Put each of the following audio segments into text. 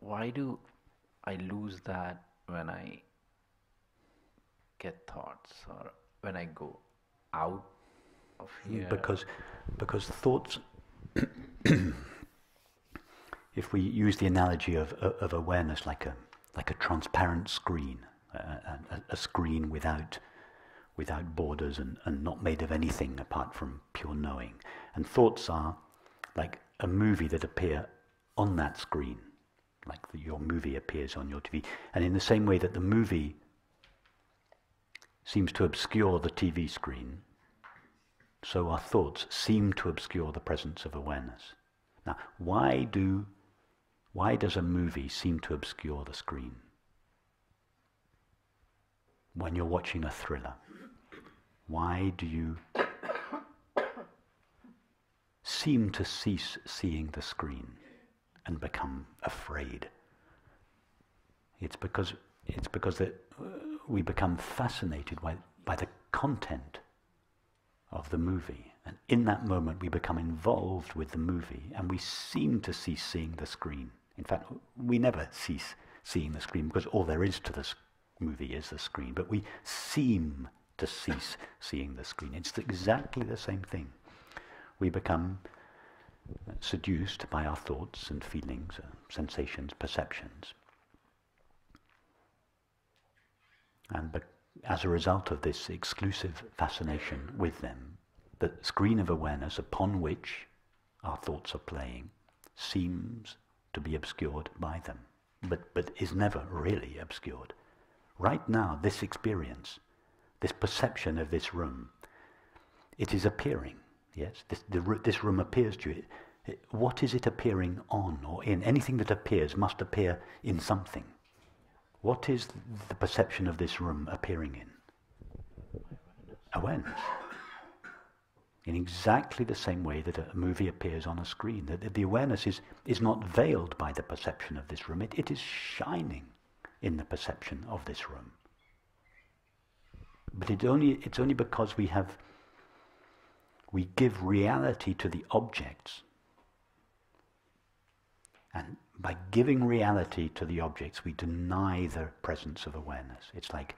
why do I lose that when I get thoughts or when I go out of here? Because thoughts, if we use the analogy of awareness like a transparent screen, a screen without borders and not made of anything apart from pure knowing, and thoughts are like a movie that appear on that screen, like your movie appears on your TV, and in the same way that the movie seems to obscure the TV screen, so our thoughts seem to obscure the presence of awareness. Now, why does a movie seem to obscure the screen? When you're watching a thriller, why do you seem to cease seeing the screen and become afraid? It's because we become fascinated by the content of the movie, and in that moment we become involved with the movie, and we seem to cease seeing the screen. In fact, we never cease seeing the screen because all there is to the movie is the screen, but we seem to cease seeing the screen. It's exactly the same thing. We become seduced by our thoughts and feelings, sensations, perceptions. And as a result of this exclusive fascination with them, the screen of awareness upon which our thoughts are playing seems to be obscured by them, but is never really obscured. Right now, this experience, this perception of this room, it is appearing, yes? This room appears to you. What is it appearing on or in? Anything that appears must appear in something. What is the perception of this room appearing in? Awareness. In exactly the same way that a movie appears on a screen. The awareness is not veiled by the perception of this room. It is shining in the perception of this room. But it's only because we give reality to the objects. And by giving reality to the objects, we deny the presence of awareness. It's like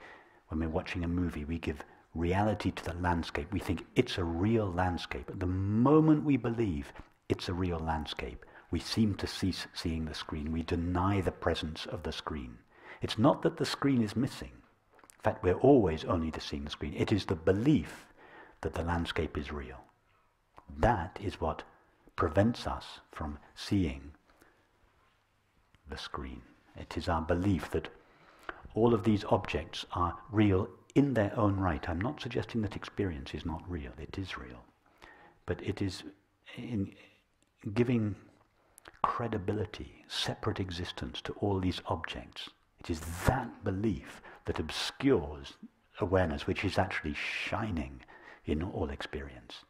when we're watching a movie, we give reality to the landscape. We think it's a real landscape. At the moment we believe it's a real landscape, we seem to cease seeing the screen. We deny the presence of the screen. It's not that the screen is missing. In fact, we're always only seeing the screen. It is the belief that the landscape is real. That is what prevents us from seeing the screen. It is our belief that all of these objects are real in their own right. I'm not suggesting that experience is not real. It is real. But it is in giving credibility, separate existence to all these objects. It is that belief that obscures awareness, which is actually shining in all experience.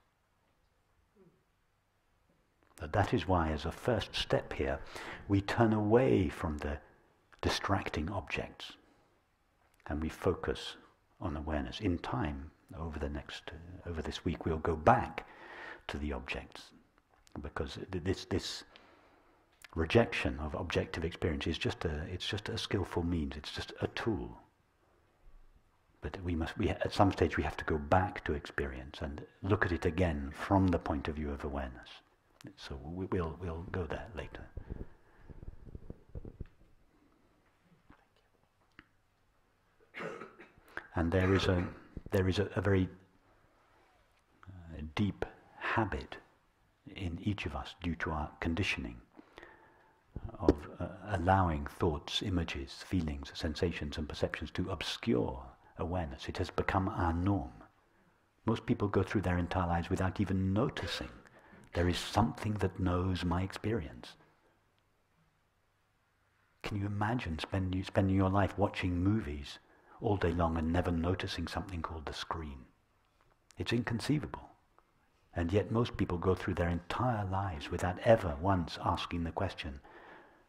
That is why, as a first step here, we turn away from the distracting objects and we focus on awareness. In time, over this week, we'll go back to the objects, because this rejection of objective experience is just a skillful means. It's just a tool. But at some stage we have to go back to experience and look at it again from the point of view of awareness. So we'll go there later. And there is a very deep habit in each of us, due to our conditioning, of allowing thoughts, images, feelings, sensations and perceptions to obscure awareness. It has become our norm. Most people go through their entire lives without even noticing there is something that knows my experience. Can you imagine spending your life watching movies all day long and never noticing something called the screen? It's inconceivable. And yet most people go through their entire lives without ever once asking the question,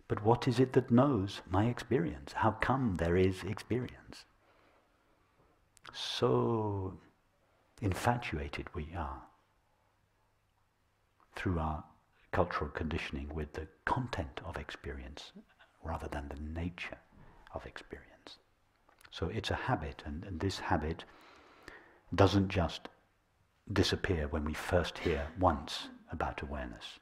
but what is it that knows my experience? How come there is experience? So infatuated we are through our cultural conditioning with the content of experience, rather than the nature of experience. So it's a habit, and this habit doesn't just disappear when we first hear once about awareness.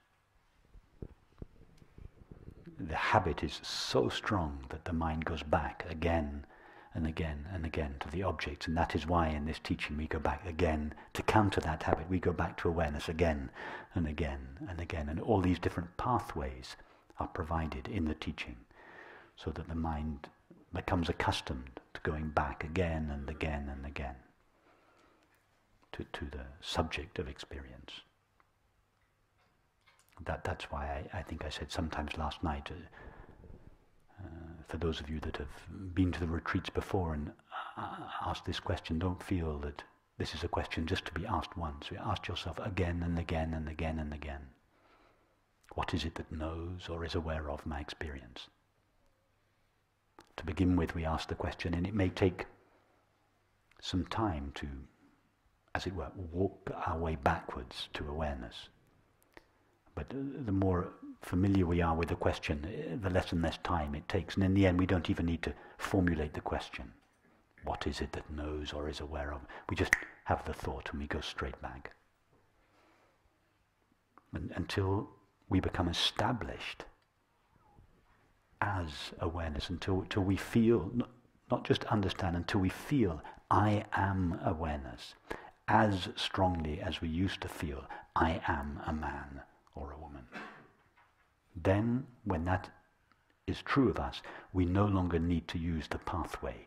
The habit is so strong that the mind goes back again and again and again to the objects, and that is why in this teaching we go back again to counter that habit. We go back to awareness again and again and again, and all these different pathways are provided in the teaching so that the mind becomes accustomed to going back again and again and again to the subject of experience. That's why I think I said sometimes last night, for those of you that have been to the retreats before and asked this question, don't feel that this is a question just to be asked once. You ask yourself again and again and again and again. What is it that knows or is aware of my experience? To begin with, we ask the question, and it may take some time to, as it were, walk our way backwards to awareness. But the more familiar we are with the question, the less and less time it takes. And in the end, we don't even need to formulate the question. What is it that knows or is aware of? We just have the thought and we go straight back. And until we become established as awareness, until we feel, not just understand, until we feel I am awareness as strongly as we used to feel I am a man or a woman. Then, when that is true of us, we no longer need to use the pathway.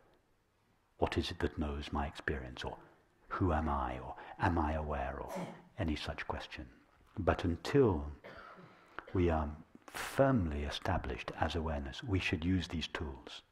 What is it that knows my experience? Or who am I? Or am I aware? Or any such question. But until we are firmly established as awareness, we should use these tools.